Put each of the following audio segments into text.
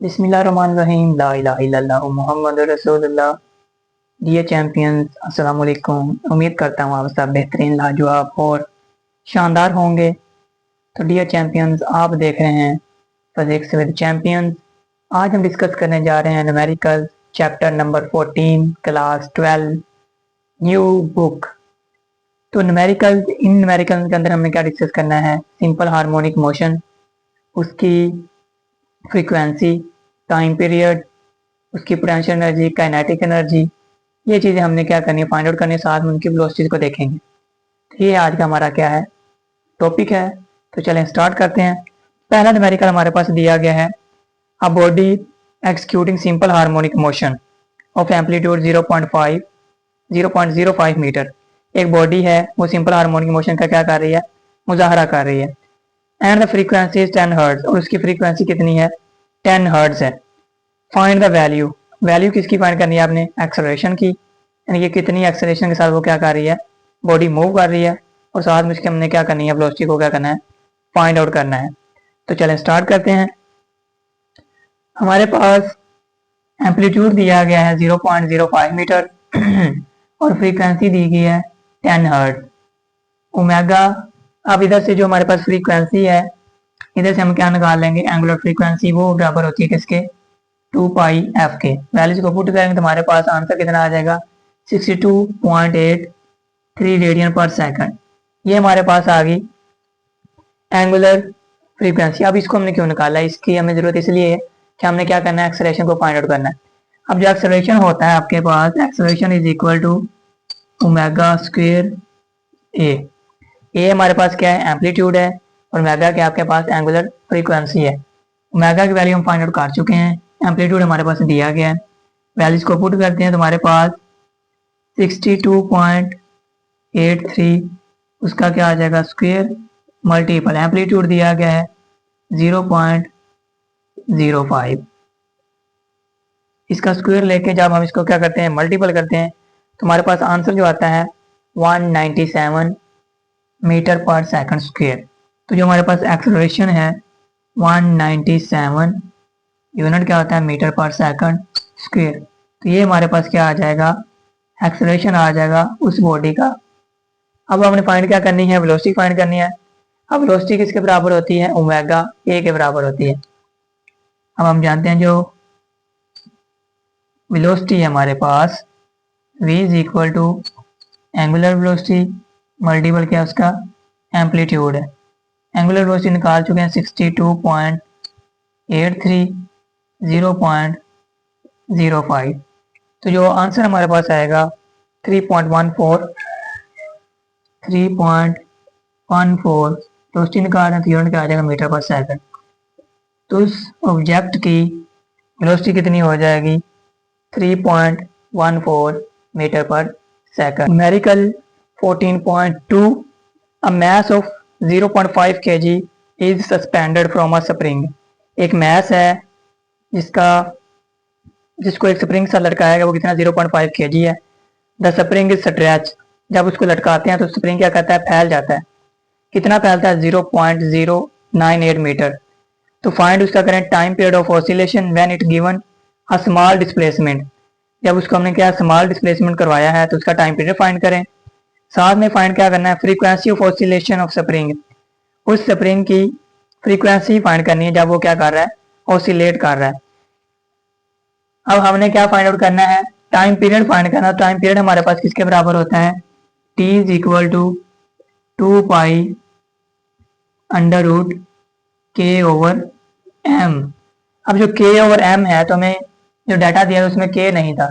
बिस्मिल्लाहिर्रहमानिर्रहीम ला इलाहा इल्लल्लाह मुहम्मदुर रसूलुल्लाह। डियर चैंपियंस, अस्सलाम वालेकुम। उम्मीद करता हूँ आप सब बेहतरीन, लाजवाब और शानदार होंगे। तो डियर चैंपियंस, आप देख रहे हैं फिजिक्स विद चैंपियंस। आज हम डिस्कस करने जा रहे हैं numerical chapter number 14, class 12, new book. तो न्यूमेरिकल के अंदर हमें क्या डिस्कस करना है? सिंपल हार्मोनिक मोशन, उसकी फ्रीक्वेंसी, टाइम पीरियड, उसकी पोटेंशियल एनर्जी, काइनेटिक एनर्जी, ये चीज़ें हमने क्या करनी है, फाइंड आउट करनी है। साथ में उनकी वेलोसिटी को देखेंगे। तो ये आज का हमारा क्या है, टॉपिक है। तो चलें स्टार्ट करते हैं। पहला न्यूमेरिकल हमारे पास दिया गया है, a body executing simple harmonic motion of amplitude 0.05 metre. एक बॉडी है, वो सिंपल हार्मोनिक मोशन का क्या कर रही है, मुजाहरा कर रही है। And the frequency is 10 hertz, और उसकी फ्रीक्वेंसी कितनी है, 10 हर्ट्ज है। फाइंड द वैल्यू, वैल्यू किसकी फाइंड करनी है आपने, एक्सेलरेशन की, यानी कि कितनी एक्सेलरेशन के साथ वो क्या कर रही है, बॉडी मूव कर रही है। और साथ में उसके हमने क्या करनी है, वेलोसिटी को क्या करना है, फाइंड आउट करना है। तो चलें स्टार्ट करते हैं। हमारे पास एम्पलीट्यूड दिया गया है 0.05 मीटर और फ्रीक्वेंसी दी गई है 10 हर्ट्ज ओमेगा। अब इधर से जो हमारे पास फ्रीक्वेंसी है, इधर से हम क्या निकाल लेंगे, एंगुलर फ्रीक्वेंसी, वो बराबर होती है किसके, 2 पाई एफ के। वैल्यूज को पुट करेंगे तो हमारे पास आंसर कितना आ जाएगा, 62.83 रेडियन पर सेकंड। ये हमारे पास आ गई एंगुलर फ्रीक्वेंसी। अब इसको हमने क्यों निकाला है, इसकी हमें जरूरत इसलिए है कि हमने क्या करना है, एक्सेलरेशन को फाइंड आउट करना है। अब जो एक्सेलरेशन होता है आपके पास, acceleration is equal to omega square a हमारे पास क्या है, एम्पलीट्यूड है, और ओमेगा क्या आपके पास एंगुलर फ्रीक्वेंसी है। ओमेगा की वैल्यू हम फाइंड आउट कर चुके हैं, एम्पलीट्यूड हमारे पास दिया गया है। वैल्यूज को पुट करते हैं तो हमारे पास 62.83, उसका क्या आ जाएगा, स्क्वायर मल्टीपल एम्पलीट्यूड दिया गया है 0.05, इसका स्क्वायर लेके जब हम इसको क्या करते हैं, मल्टीपल करते हैं, तो हमारे पास आंसर जो आता है 197 मीटर पर सेकंड स्क्वायर। तो जो हमारे पास एक्सेलरेशन है 197 यूनिट क्या होता है, मीटर पर सेकंड स्क्वायर। तो ये हमारे पास क्या आ जाएगा, एक्सेलरेशन आ जाएगा उस बॉडी का। अब हमने फाइंड क्या करनी है, वेलोसिटी फाइंड करनी है। अब वेलोसिटी किसके बराबर होती है, ओमेगा ए के बराबर होती है। अब हम जानते हैं जो वेलोसिटी है हमारे पास, v is equal to angular velocity multiple क्या उसका एम्पलीट्यूड है। एंगुलर वेलोसिटी निकाल चुके हैं 62.83 0.05। तो जो आंसर हमारे पास आएगा 3.14 वेलोसिटी निकाल रहे हैं तो यूनिट क्या आ जाएगा, मीटर पर सेकंड। तो उस ऑब्जेक्ट की वेलोसिटी कितनी हो जाएगी, 3.14 मीटर पर second. Numerical 14.2, a mass of 0.5 kg is suspended from a spring. एक मैस है जिसको एक स्प्रिंग से लटकाया गया, वो कितना 0.5 kg है। द स्प्रिंग इज स्ट्रेच, जब उसको लटकाते हैं तो स्प्रिंग क्या करता है, फैल जाता है। कितना फैलता है, 0.098 मीटर। तो फाइंड उसका करें time period of oscillation when it given a small displacement. जब उसको हमने क्या स्मॉल डिस्प्लेसमेंट करवाया है तो उसका टाइम पीरियड फाइंड करें। साथ में फाइंड क्या करना है, frequency of oscillation of spring, उस स्प्रिंग की फ्रीक्वेंसी फाइंड करनी है जब वो क्या कर रहा है, ऑसिलेट कर रहा है। अब हमने क्या फाइंड आउट करना है, टाइम पीरियड फाइंड करना। टाइम पीरियड हमारे पास किसके बराबर होता है, t is equal to 2 pi under root के ओवर एम। अब जो k ओवर m है, तो हमें जो डाटा दिया है उसमें k नहीं था,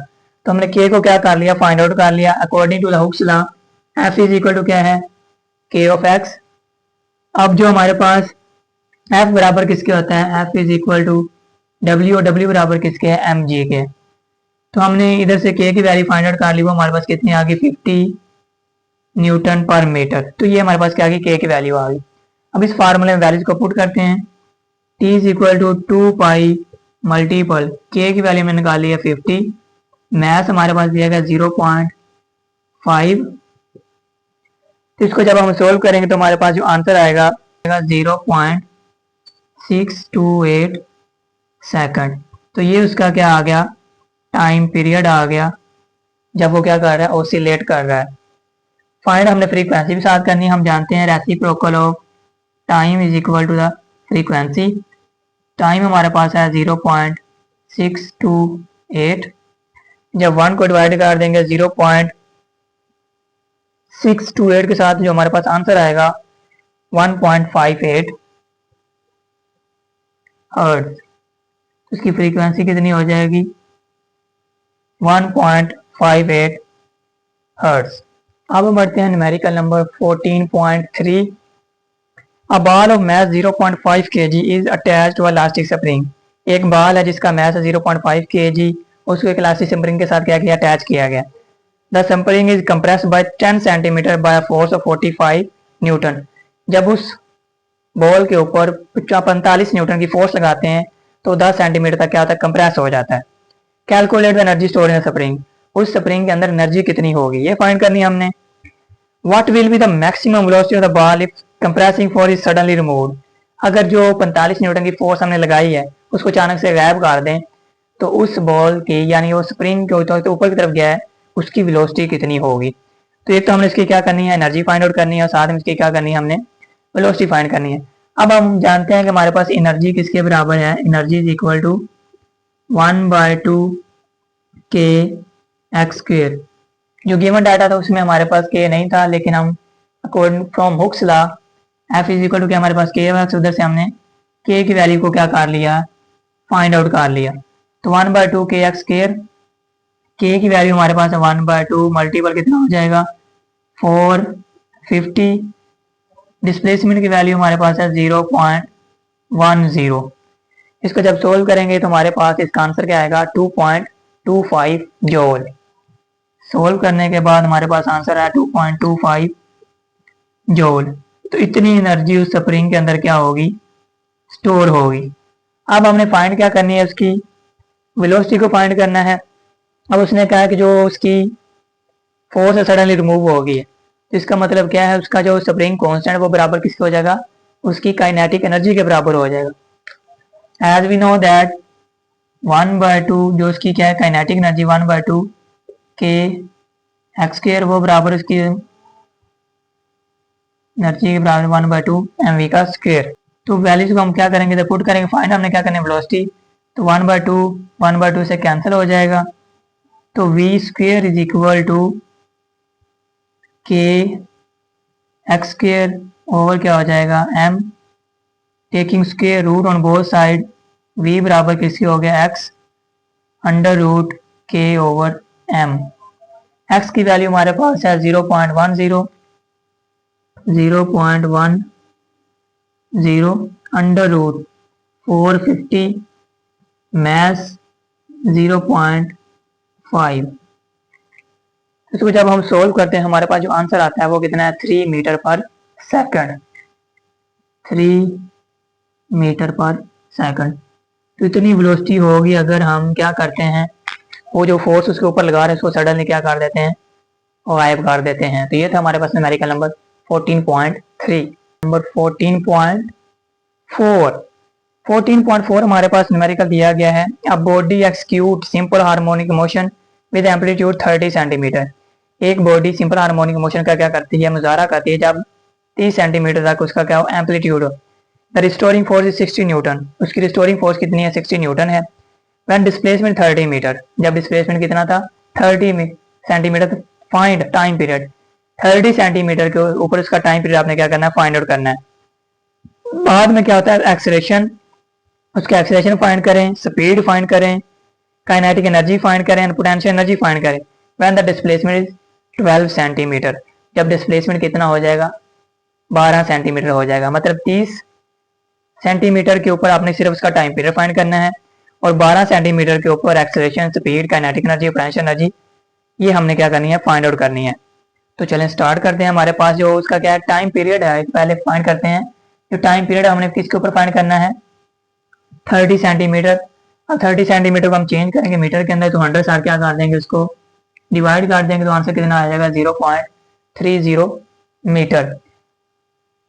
तो हमने k को क्या कर लिया, फाइंड आउट कर लिया according to the Hooke's law. f is equal to क्या है, k ऑफ x। अब जो हमारे पास f बराबर किसके होता है, f is equal to w, और w बराबर किसके है, एम जी के। तो हमने इधर से k की वैल्यू फाइंड आउट कर ली, वो हमारे पास कितनी आ गई, 50 न्यूटन पर मीटर। तो ये हमारे पास क्या आ गई, k की वैल्यू आ गई। अब इस फार्मूले में वैल्यूज को पुट करते हैं, t is equal to 2 pi multiple k की वैल्यू में निकाली है 50, मैथ हमारे पास दिया गया 0.5। तो इसको जब हम सोल्व करेंगे तो हमारे पास जो आंसर आएगा 0.628 सेकंड। तो ये उसका क्या आ गया, टाइम पीरियड आ गया जब वो क्या कर रहा है, ओसिलेट कर रहा है। फाइंड हमने फ्रीक्वेंसी भी साथ करनी है। हम जानते हैं reciprocal of time is equal to the frequency. Time हमारे पास है 0.628। जब 1 को डिवाइड कर देंगे 0.628 के साथ, जो हमारे पास आंसर आएगा 1.58 हर्ट्ज। उसकी फ्रीक्वेंसी कितनी हो जाएगी, 1.58 हर्ट्ज। अब हम बढ़ते हैं numerical number 14.3। A ball of mass 0.5 kg is attached to a elastic spring। एक बाल है जिसका मैस है 0.5 kg, उसको एक इलास्टिक स्प्रिंग के साथ क्या किया, अटैच किया गया। The spring is compressed by 10 centimetre by force of 45 newton. जब उस बॉल के ऊपर 45 न्यूटन की फोर्स लगाते हैं तो 10 सेंटीमीटर तक क्या होता है, कंप्रेस हो जाता है। Calculate the energy store in spring. उस स्प्रिंग के अंदर एनर्जी कितनी होगी, ये फाइंड करनी है हमने। What will be the maximum velocity of the ball if compressing force is suddenly removed. अगर जो 45 न्यूटन की फोर्स हमने लगाई है उसको अचानक से गायब कर दें तो उस बॉल की, यानी वो स्प्रिंग के ऊपर की तरफ गया है, उसकी वेलोसिटी कितनी होगी। तो एक तो हमने इसकी क्या करनी है, एनर्जी फाइंड आउट करनी है, और साथ में इसकी क्या करनी है, हमने वेलोसिटी फाइंड करनी है। अब हम जानते हैं कि हमारे पास एनर्जी किसके बराबर है, energy is equal to 1/2 k x square. जो गिवन डाटा था उसमें हमारे पास के नहीं था, लेकिन हम according from Hooke's law F is equal to, हमारे पास के है, उधर से हमने के की वैल्यू को क्या कर लिया, फाइंड आउट कर लिया। तो 1/2 के एक्स स्क्वेयर, के की वैल्यू हमारे पास है 1/2, मल्टीपल कितना हो जाएगा 450। डिस्प्लेसमेंट की वैल्यू हमारे पास है 0.10। इसको जब सोल्व करेंगे तो हमारे पास इसका आंसर क्या आएगा, 2.25 जूल। सोल्व करने के बाद हमारे पास आंसर है 2.25 जूल। तो इतनी एनर्जी उस स्प्रिंग के अंदर क्या होगी, स्टोर होगी। अब हमने फाइंड क्या करनी है, उसकी वेलोसिटी को फाइंड करना है। अब उसने कहा कि जो उसकी फोर्स है सडनली रिमूव हो गई है, तो इसका मतलब क्या है, उसका जो स्प्रिंग कांस्टेंट वो बराबर किसके हो जाएगा, उसकी काइनेटिक एनर्जी के बराबर हो जाएगा। एज वी नो दैट 1/2 जो उसकी क्या है, kinetic energy 1/2 k x square, वो बराबर उसकी एनर्जी के बराबर 1/2 mv का स्क्वायर। तो वैल्यूज को हम क्या करेंगे, तो पुट करेंगे। फाइंड हमने क्या करना है, वेलोसिटी। तो 1/2 से कैंसिल हो जाएगा, तो v square is equal to k x square over क्या हो जाएगा m, taking square root on both side, v बराबर किसकी हो गया x अंडर रूट के ओवर m। x की वैल्यू हमारे पास है 0.10 अंडर रूट 450 मैस 0.5। इसको जब हम सोल्व करते हैं हमारे पास जो आंसर आता है वो कितना है, 3 मीटर पर सेकंड। 3 मीटर पर सेकंड। तो इतनी वेलोसिटी होगी अगर हम क्या करते हैं, वो जो फोर्स उसके ऊपर लगा रहे हैं उसको सडनली क्या कर देते हैं, और गायब कर देते हैं। तो ये था हमारे पास न्यूमेरिकल नंबर 14.3। नंबर 14.4 हमारे पास न्यूमेरिकल दिया गया है। A body execute simple harmonic motion with amplitude 30 centimetre. एक बॉडी सिंपल हार्मोनिक मोशन का क्या करती है, मुजाहरा करती है जब 30 सेंटीमीटर तक उसका क्या एम्पलीट्यूड हो। The restoring force is 60 Newton. उसकी रिस्टोरिंग फोर्स कितनी है, 60 न्यूटन है। व्हेन डिस्प्लेसमेंट 30 मीटर, जब डिस्प्लेसमेंट कितना था 30 centimetre. Find time period, 30 centimetre के ऊपर उसका टाइम पीरियड आपने क्या करना है, फाइंड आउट करना है। बाद में क्या होता है, एक्सेलरेशन, उसका एक्सेलरेशन फाइंड करें, स्पीड फाइंड करें, काइनेटिक एनर्जी फाइंड करें, पोटेंशियल एनर्जी फाइंड करें। When the displacement is 12 centimetre, जब डिस्प्लेसमेंट कितना हो जाएगा, 12 सेंटीमीटर हो जाएगा। मतलब 30 सेंटीमीटर के ऊपर आपने सिर्फ उसका टाइम पीरियड फाइंड करना है, और 12 सेंटीमीटर के ऊपर acceleration, speed, kinetic energy, potential energy, ये हमने क्या करनी है, फाइंड आउट करनी है। तो चलें स्टार्ट करते हैं। हमारे पास जो उसका क्या है, टाइम पीरियड है, पहले फाइंड करते हैं। जो टाइम पीरियड हमने किसके ऊपर फाइंड करना है, 30 सेंटीमीटर। अब 30 सेंटीमीटर को हम चेंज करेंगे मीटर के अंदर, तो 100 साथ क्या कर देंगे, उसको डिवाइड कर देंगे, तो आंसर कितना आ जाएगा, 0.30 मीटर।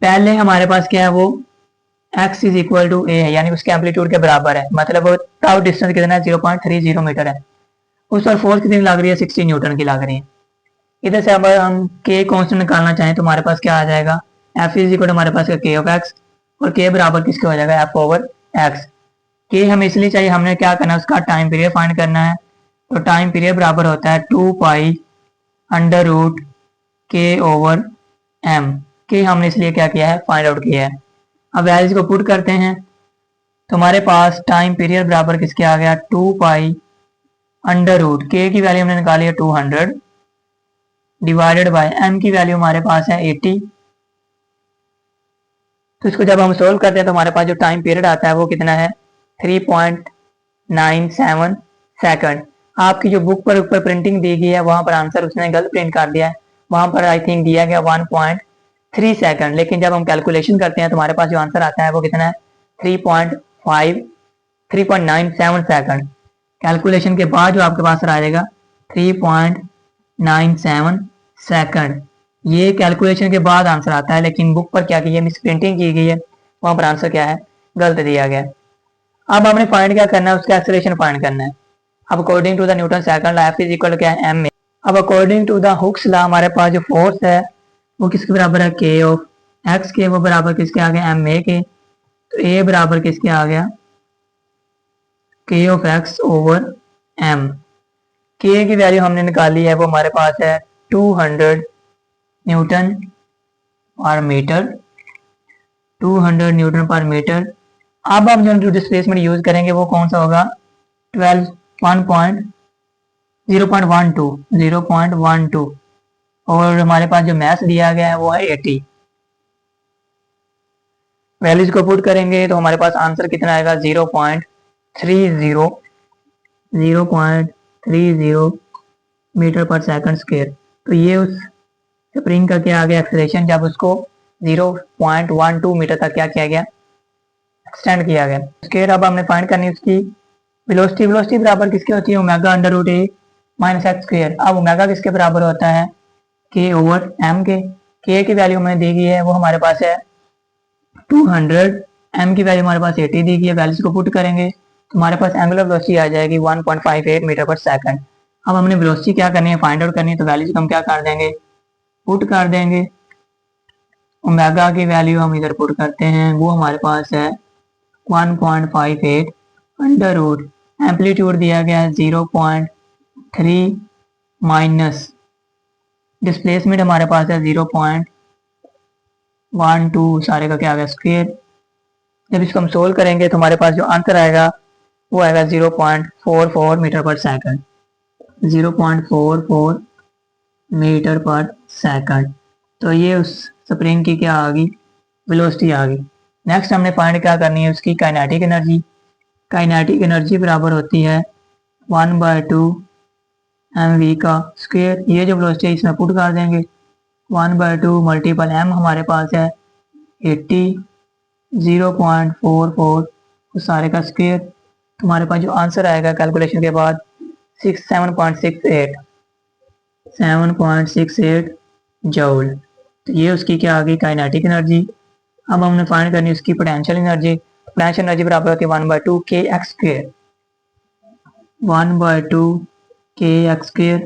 पहले हमारे पास क्या है, वो x इज इक्वल टू ए है, यानी उसके एम्पलीट्यूड के बराबर है, मतलब टाउ डिस्टेंस कितना है 0.30 मीटर है। उस पर फोर्स कितनी लग रही है 60 न्यूटन की लग रही है। इधर से अब हम के कॉन्स्टेंट निकालना चाहें तो हमारे पास क्या आ जाएगा, एफ इज इक्वल हमारे पास के ऑफ एक्स, और के बराबर किसके हो जाएगा एफ ओवर एक्स। के हमें इसलिए चाहिए, हमने क्या करना है उसका टाइम पीरियड फाइंड करना है। तो टाइम पीरियड बराबर होता है 2 पाई अंडर रूट के ओवर एम। के हमने इसलिए क्या किया है फाइंड आउट किया है। अब वैल्यूज को पुट करते हैं तो हमारे पास टाइम पीरियड बराबर किसके आ गया 2 पाई अंडर रूट के की वैल्यू हमने निकाली है 200 डिवाइडेड बाय एम की वैल्यू हमारे पास है 80। तो इसको जब हम सोल्व करते हैं तो हमारे पास जो टाइम पीरियड आता है वो कितना है 3.97 सेकंड। आपकी जो बुक पर ऊपर प्रिंटिंग दी गई है वहां पर आंसर उसने गलत प्रिंट कर दिया है, वहां पर आई थिंक दिया गया 1.3 सेकंड, लेकिन जब हम कैलकुलेशन करते हैं तो हमारे पास जो आंसर आता है वो कितना है 3.97 सेकंड। कैलकुलेशन के बाद जो आपके पास आ जाएगा 3.97 सेकंड। ये कैलकुलेशन के बाद आंसर आता है, लेकिन बुक पर क्या की है मिस प्रिंटिंग की गई है, वहां पर आंसर क्या है गलत दिया गया। अब हमने फाइंड क्या करना है उसका एक्सेलरेशन फाइंड करना है। अब according to the Newton second law F is equal क्या है एम ए। अब according to the Hooke's law हमारे पास जो फोर्स है वो किसके बराबर है के ऑफ एक्स के, वो बराबर किसके आ गया एम ए के। तो ए बराबर किसके आ गया के ऑफ एक्स ओवर एम। के की वैल्यू हमने निकाली है वो हमारे पास है 200 न्यूटन पर मीटर, 200 न्यूटन पर मीटर। अब हम जो डिस्प्लेसमेंट यूज करेंगे वो कौन सा होगा 0.12 और हमारे पास जो मैथ दिया गया है वो है 80। वैल्यूज को पुट करेंगे तो हमारे पास आंसर कितना आएगा 0.30 मीटर पर सेकंड स्क्वायर। तो ये उस स्प्रिंग का क्या आ गया एक्सेलरेशन, जब उसको 0.12 मीटर तक क्या किया गया एक्सटेंड किया गया। स्क्वायर अब हमने फाइंड करनी उसकी वेलोसिटी। वेलोसिटी बराबर किसके होती है ओमेगा अंडर रूट ए माइनस एक्स स्क्वायर। अब ओमेगा किसके बराबर होता है के ओवर एम के। के की वैल्यू हमें दी गई है वो हमारे पास है 200, एम की वैल्यू हमारे पास 80 दी गई है। वैल्यूज को पुट करेंगे तो हमारे पास एंगुलर वेलोसिटी आ जाएगी 1.58 मीटर पर सेकंड। अब हमने वेलोसिटी क्या करनी है फाइंड आउट करनी है, तो वैल्यूज हम क्या कर देंगे पुट कर देंगे। ओमेगा की वैल्यू हम इधर पुट करते हैं वो हमारे पास है 1.58 अंडर रूट, एम्पलीट्यूड दिया गया है 0.3 माइनस डिस्प्लेसमेंट हमारे पास है 0.12 सारे का क्या आ गया स्क्वायर। जब इसको हम सोल्व करेंगे तो हमारे पास जो आंसर आएगा वो आएगा 0.44 मीटर पर सेकंड, 0.44 मीटर पर सेकंड। तो ये उस स्प्रिंग की क्या आ गई वेलोसिटी आ गई। नेक्स्ट हमने फाइंड क्या करनी है उसकी काइनेटिक एनर्जी। काइनेटिक एनर्जी बराबर होती है 1/2 mv का स्क्वायर। ये जो वेलोसिटी है इसमें पुट कर देंगे 1/2 मल्टीपल m हमारे पास है 80, 0.44 उस सारे का स्क्वायर। तुम्हारे पास जो आंसर आएगा कैलकुलेशन के बाद 7.68 जूल। तो ये उसकी क्या आ गई काइनेटिक एनर्जी। अब हमने फाइंड करनी उसकी पोटेंशियल एनर्जी। पोटेंशियल एनर्जी बराबर होती है 1/2 k x square, 1/2 k x square.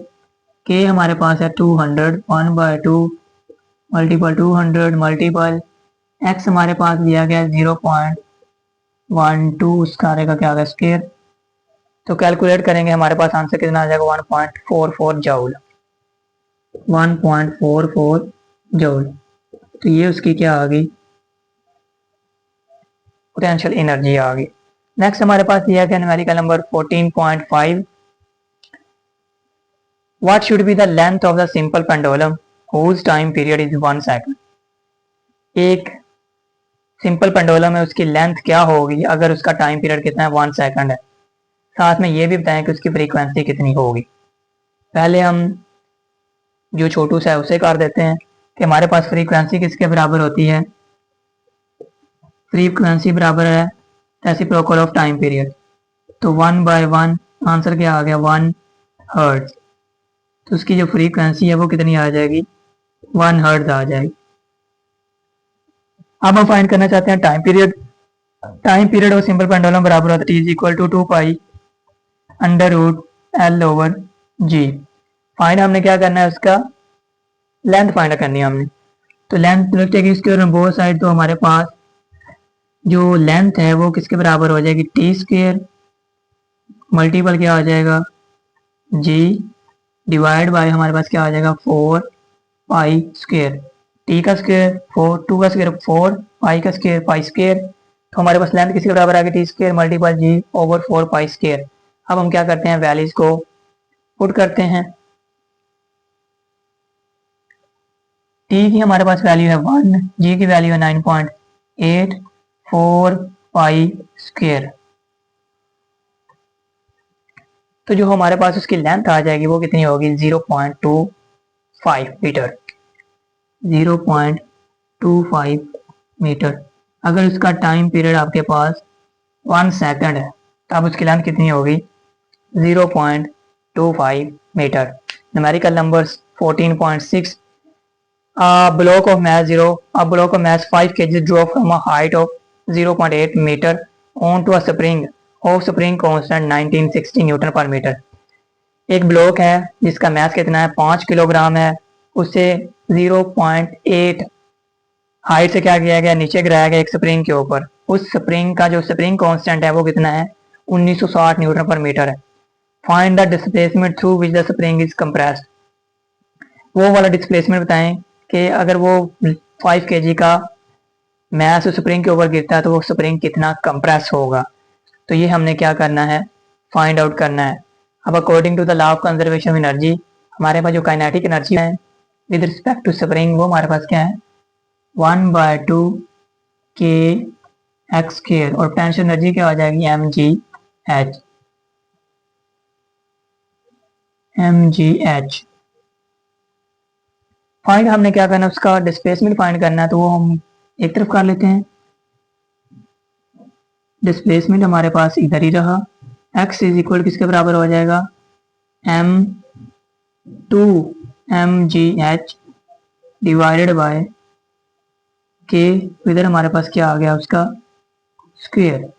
के हमारे पास है 200, 1/2 मल्टीपल 200 मल्टीपल एक्स हमारे पास दिया गया 0.12 उसका आएगा क्या आ गया स्क्वायर। तो कैलकुलेट करेंगे हमारे पास आंसर कितना आ जाएगा 1.44 जूल, 1.44 जूल। तो ये उसकी क्या आ गई पोटेंशियल एनर्जी आ गई। नेक्स्ट हमारे पास दिया गया numerical number 14.5। What should be the length of the simple pendulum whose time period is 1 second. एक सिंपल पेंडुलम है उसकी लेंथ क्या होगी अगर उसका टाइम पीरियड कितना है 1 सेकंड है। साथ में ये भी बताएं कि उसकी फ्रीक्वेंसी कितनी होगी। पहले हम जो छोटू सा है उसे कर देते हैं कि हमारे पास फ्रीक्वेंसी किसके बराबर होती है, फ्रीक्वेंसी बराबर है रेसिप्रोकल ऑफ टाइम पीरियड। तो 1/1 आंसर क्या आ गया 1 हर्ट्ज। तो उसकी जो फ्रीक्वेंसी है वो कितनी आ जाएगी 1 हर्ट्ज आ जाएगी। अब हम फाइंड करना चाहते हैं time period. Time period of simple pendulum बराबर होता है T is equal to 2 pi under root l over g. Find हमने क्या करना है, उसका लेंथ फाइंड करनी है हमने। तो length taking square on both side, तो हमारे पास जो लेंथ है वो किसके बराबर हो जाएगी, टी स्क्वायर मल्टीपल क्या हो जाएगा जी डिवाइड बाय हमारे पास क्या आ जाएगा 4 पाई स्क्वायर। टी का स्क्वायर 4, 2 का स्क्वायर 4, पाई का स्क्वायर पाई स्क्वायर। तो हमारे पास लेंथ किसके बराबर आ गई, टी स्क्वायर मल्टीपल जी ओवर 4 पाई स्क्वायर। अब हम क्या करते हैं, वैल्यूज को पुट करते हैं। टी की हमारे पास वैल्यू है 1, जी की वैल्यू है 9.84 पाई स्क्वायर। तो जो हमारे पास उसकी लेंथ आ जाएगी वो कितनी होगी, 0.25 मीटर, 0.25 मीटर। अगर उसका टाइम पीरियड आपके पास 1 सेकंड है तब उसकी लेंथ कितनी होगी, 0.25 metre. Numerical numbers 14.6 block of mass 5 kg drop from a height of 0.8 meter onto a spring of spring constant 1960 Newton पर मीटर। एक ब्लॉक है जिसका मास कितना है, 5 किलोग्राम है, उसे 0.8 हाइट से क्या किया गया, नीचे गिराया गया एक स्प्रिंग के ऊपर। उस स्प्रिंग का जो स्प्रिंग कांस्टेंट है वो कितना है, 1960 न्यूटन पर मीटर है। Find the displacement through which the spring is compressed. वो वाला डिस्प्लेसमेंट बताएं कि अगर वो 5 kg का मास उस स्प्रिंग के ऊपर गिरता है तो वो स्प्रिंग कितना कंप्रेस होगा। तो ये हमने क्या करना है, फाइंड आउट करना है। अब according to the law of conservation of energy हमारे पास जो काइनेटिक एनर्जी है विद रिस्पेक्ट टू स्प्रिंग वो हमारे पास क्या है, 1/2 के एक्स स्क्वायर, और पोटेंशियल एनर्जी क्या हो जाएगी, mgh। फाइंड हमने क्या करना है, उसका डिस्प्लेसमेंट फाइंड करना है, तो वो हम एक तरफ कर लेते हैं। डिस्प्लेसमेंट हमारे पास इधर ही रहा, x इज इक्वल किसके बराबर हो जाएगा, m/2mgh डिवाइडेड बाय k। इधर हमारे पास क्या आ गया, उसका square.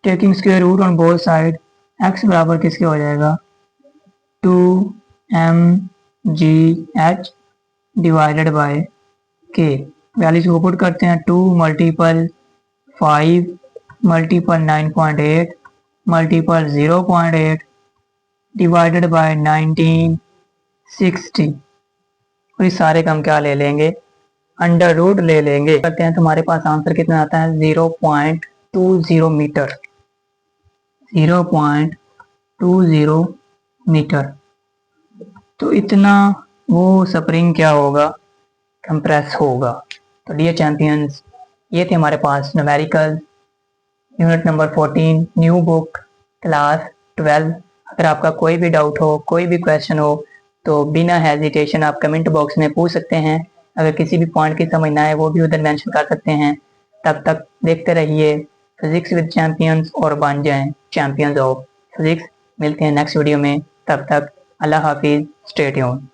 Taking square root on both side, x बराबर किसके हो जाएगा, 2mgh divided by k। Values को पुट करते हैं, 2 multiple 5 multiple 9.8 multiple 0.8 divided by 1960। और इस सारे का हम क्या ले लेंगे, अंडर रूट ले लेंगे। करते हैं, तुम्हारे पास आंसर कितना आता है, 0.20 मीटर, 0.20 मीटर। तो इतना वो स्प्रिंग क्या होगा, कंप्रेस होगा। तो डियर चैंपियंस, ये थे हमारे पास numerical unit number 14 new book class 12। अगर आपका कोई भी डाउट हो, कोई भी क्वेश्चन हो तो बिना हेजिटेशन आप कमेंट बॉक्स में पूछ सकते हैं। अगर किसी भी पॉइंट की समझ ना आए वो भी उधर मेंशन कर सकते हैं। तब तक देखते रहिए फिजिक्स विद चैंपियंस और बन जाएं चैंपियंस ऑफ फिजिक्स। मिलते हैं नेक्स्ट वीडियो में, तब तक अल्लाह हाफिज, स्टे ट्यून्ड।